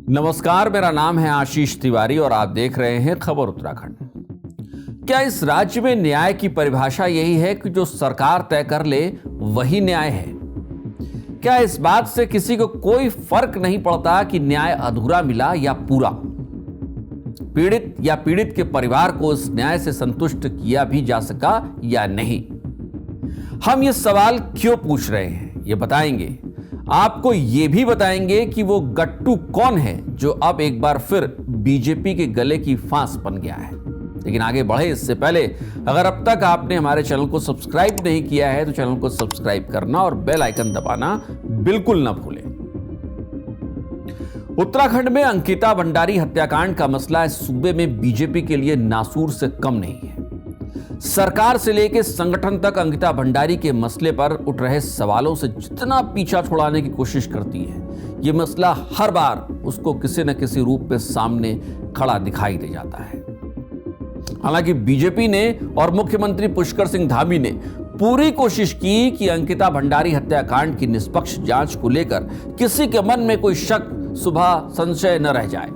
नमस्कार, मेरा नाम है आशीष तिवारी और आप देख रहे हैं खबर उत्तराखंड। क्या इस राज्य में न्याय की परिभाषा यही है कि जो सरकार तय कर ले वही न्याय है? क्या इस बात से किसी को कोई फर्क नहीं पड़ता कि न्याय अधूरा मिला या पूरा? पीड़ित या पीड़ित के परिवार को इस न्याय से संतुष्ट किया भी जा सका या नहीं? हम ये सवाल क्यों पूछ रहे हैं, ये बताएंगे। आपको ये भी बताएंगे कि वो गट्टू कौन है जो अब एक बार फिर बीजेपी के गले की फांस बन गया है। लेकिन आगे बढ़े इससे पहले अगर अब तक आपने हमारे चैनल को सब्सक्राइब नहीं किया है तो चैनल को सब्सक्राइब करना और बेल आइकन दबाना बिल्कुल ना भूलें। उत्तराखंड में अंकिता भंडारी हत्याकांड का मसला इस सूबे में बीजेपी के लिए नासूर से कम नहीं है। सरकार से लेकर संगठन तक अंकिता भंडारी के मसले पर उठ रहे सवालों से जितना पीछा छुड़ाने की कोशिश करती है, यह मसला हर बार उसको किसी न किसी रूप में सामने खड़ा दिखाई दे जाता है। हालांकि बीजेपी ने और मुख्यमंत्री पुष्कर सिंह धामी ने पूरी कोशिश की कि अंकिता भंडारी हत्याकांड की निष्पक्ष जांच को लेकर किसी के मन में कोई शक, शुबा, संशय न रह जाए।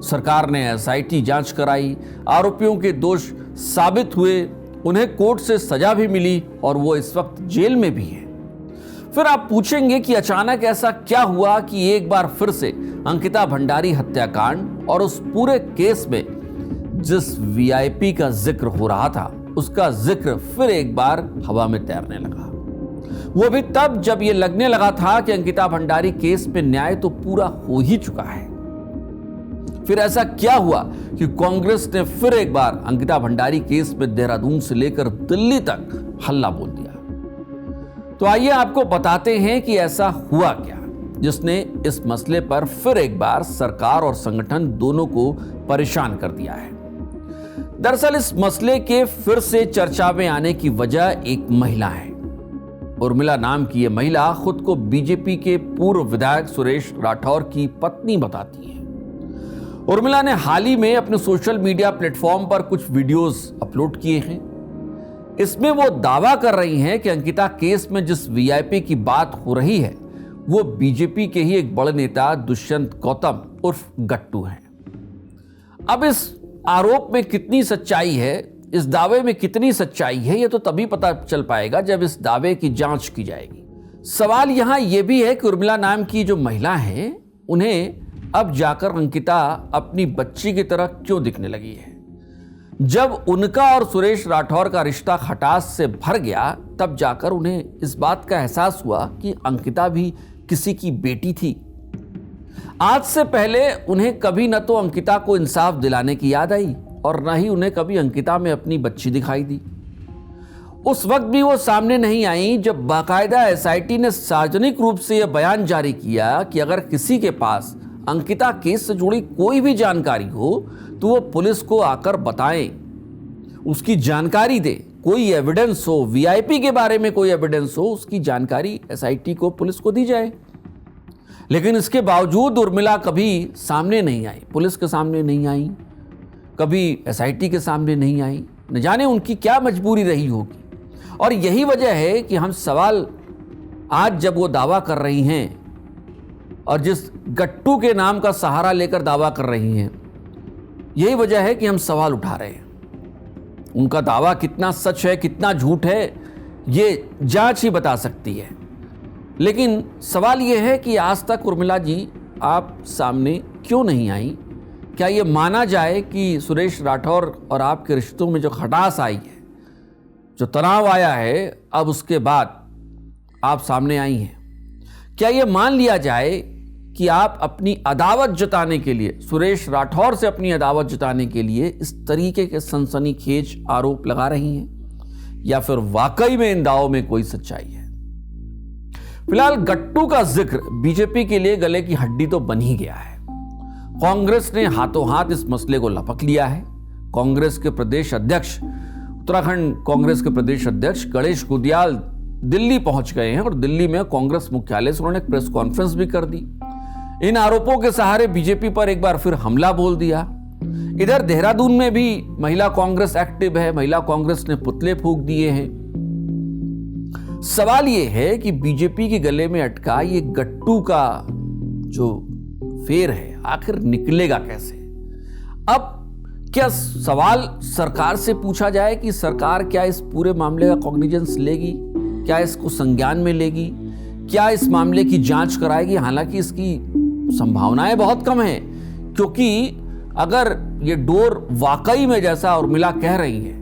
सरकार ने एसआईटी जांच कराई, आरोपियों के दोष साबित हुए, उन्हें कोर्ट से सजा भी मिली और वो इस वक्त जेल में भी है। फिर आप पूछेंगे कि अचानक ऐसा क्या हुआ कि एक बार फिर से अंकिता भंडारी हत्याकांड और उस पूरे केस में जिस वीआईपी का जिक्र हो रहा था उसका जिक्र फिर एक बार हवा में तैरने लगा। वो भी तब जब ये लगने लगा था कि अंकिता भंडारी केस में न्याय तो पूरा हो ही चुका है। फिर ऐसा क्या हुआ कि कांग्रेस ने फिर एक बार अंकिता भंडारी केस में देहरादून से लेकर दिल्ली तक हल्ला बोल दिया? तो आइए आपको बताते हैं कि ऐसा हुआ क्या जिसने इस मसले पर फिर एक बार सरकार और संगठन दोनों को परेशान कर दिया है। दरअसल इस मसले के फिर से चर्चा में आने की वजह एक महिला है। उर्मिला नाम की यह महिला खुद को बीजेपी के पूर्व विधायक सुरेश राठौर की पत्नी बताती है। उर्मिला ने हाल ही में अपने सोशल मीडिया प्लेटफॉर्म पर कुछ वीडियोस अपलोड किए हैं। इसमें वो दावा कर रही हैं कि अंकिता केस में जिस वीआईपी की बात हो रही है वो बीजेपी के ही एक बड़े नेता दुष्यंत गौतम उर्फ गट्टू हैं। अब इस आरोप में कितनी सच्चाई है, इस दावे में कितनी सच्चाई है, यह तो तभी पता चल पाएगा जब इस दावे की जांच की जाएगी। सवाल यहां यह भी है कि उर्मिला नाम की जो महिला है उन्हें अब जाकर अंकिता अपनी बच्ची की तरह क्यों दिखने लगी है? जब उनका और सुरेश राठौर का रिश्ता खटास से भर गया तब जाकर उन्हें इस बात का एहसास हुआ कि अंकिता भी किसी की बेटी थी। आज से पहले उन्हें कभी न तो अंकिता को इंसाफ दिलाने की याद आई और न ही उन्हें कभी अंकिता में अपनी बच्ची दिखाई दी। उस वक्त भी वो सामने नहीं आई जब बाकायदा एसआईटी ने सार्वजनिक रूप से यह बयान जारी किया कि अगर किसी के पास अंकिता केस से जुड़ी कोई भी जानकारी हो तो वो पुलिस को आकर बताएं, उसकी जानकारी दे। कोई एविडेंस हो, वीआईपी के बारे में कोई एविडेंस हो, उसकी जानकारी एसआईटी को, पुलिस को दी जाए। लेकिन इसके बावजूद उर्मिला कभी सामने नहीं आई, पुलिस के सामने नहीं आई, कभी एसआईटी के सामने नहीं आई। न जाने उनकी क्या मजबूरी रही होगी। और यही वजह है कि हम सवाल आज जब वो दावा कर रही हैं और जिस गट्टू के नाम का सहारा लेकर दावा कर रही हैं, यही वजह है कि हम सवाल उठा रहे हैं। उनका दावा कितना सच है, कितना झूठ है, ये जांच ही बता सकती है। लेकिन सवाल यह है कि आज तक उर्मिला जी आप सामने क्यों नहीं आई? क्या यह माना जाए कि सुरेश राठौर और आपके रिश्तों में जो खटास आई है, जो तनाव आया है, अब उसके बाद आप सामने आई हैं? क्या यह मान लिया जाए कि आप अपनी अदावत जताने के लिए, सुरेश राठौर से अपनी अदावत जताने के लिए इस तरीके के सनसनीखेज आरोप लगा रही हैं, या फिर वाकई में इन दावों में कोई सच्चाई है? फिलहाल गट्टू का जिक्र बीजेपी के लिए गले की हड्डी तो बन ही गया है। कांग्रेस ने हाथों हाथ इस मसले को लपक लिया है। कांग्रेस के प्रदेश अध्यक्ष, उत्तराखंड कांग्रेस के प्रदेश अध्यक्ष गणेश गुदियाल दिल्ली पहुंच गए हैं और दिल्ली में कांग्रेस मुख्यालय से उन्होंने एक प्रेस कॉन्फ्रेंस भी कर दी। इन आरोपों के सहारे बीजेपी पर एक बार फिर हमला बोल दिया। इधर देहरादून में भी महिला कांग्रेस एक्टिव है, महिला कांग्रेस ने पुतले फूंक दिए हैं। सवाल यह है कि बीजेपी के गले में अटका ये गट्टू का जो फेर है, आखिर निकलेगा कैसे? अब क्या सवाल सरकार से पूछा जाए कि सरकार क्या इस पूरे मामले का कॉग्निजेंस लेगी, क्या इसको संज्ञान में लेगी, क्या इस मामले की जांच कराएगी? हालांकि इसकी संभावनाएं बहुत कम है, क्योंकि अगर ये डोर वाकई में जैसा उर्मिला कह रही है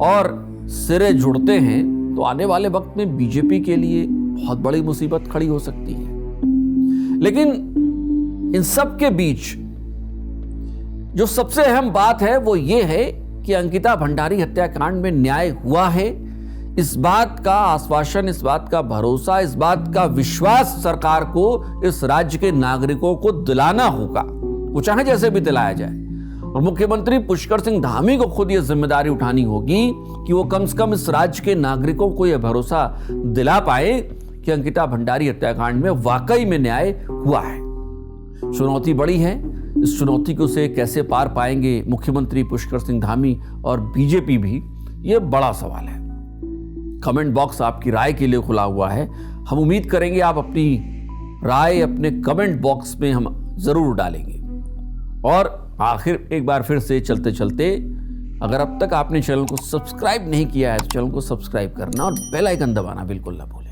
और सिरे जुड़ते हैं तो आने वाले वक्त में बीजेपी के लिए बहुत बड़ी मुसीबत खड़ी हो सकती है। लेकिन इन सब के बीच जो सबसे अहम बात है वो ये है कि अंकिता भंडारी हत्याकांड में न्याय हुआ है। इस बात का आश्वासन, इस बात का भरोसा, इस बात का विश्वास सरकार को इस राज्य के नागरिकों को दिलाना होगा, वो चाहे जैसे भी दिलाया जाए। और मुख्यमंत्री पुष्कर सिंह धामी को खुद यह जिम्मेदारी उठानी होगी कि वो कम से कम इस राज्य के नागरिकों को यह भरोसा दिला पाए कि अंकिता भंडारी हत्याकांड में वाकई में न्याय हुआ है। चुनौती बड़ी है, इस चुनौती को से कैसे पार पाएंगे मुख्यमंत्री पुष्कर सिंह धामी और बीजेपी भी, यह बड़ा सवाल है। कमेंट बॉक्स आपकी राय के लिए खुला हुआ है। हम उम्मीद करेंगे आप अपनी राय अपने कमेंट बॉक्स में हम जरूर डालेंगे। और आखिर एक बार फिर से चलते चलते, अगर अब तक आपने चैनल को सब्सक्राइब नहीं किया है तो चैनल को सब्सक्राइब करना और बेल आइकन दबाना बिल्कुल ना भूलें।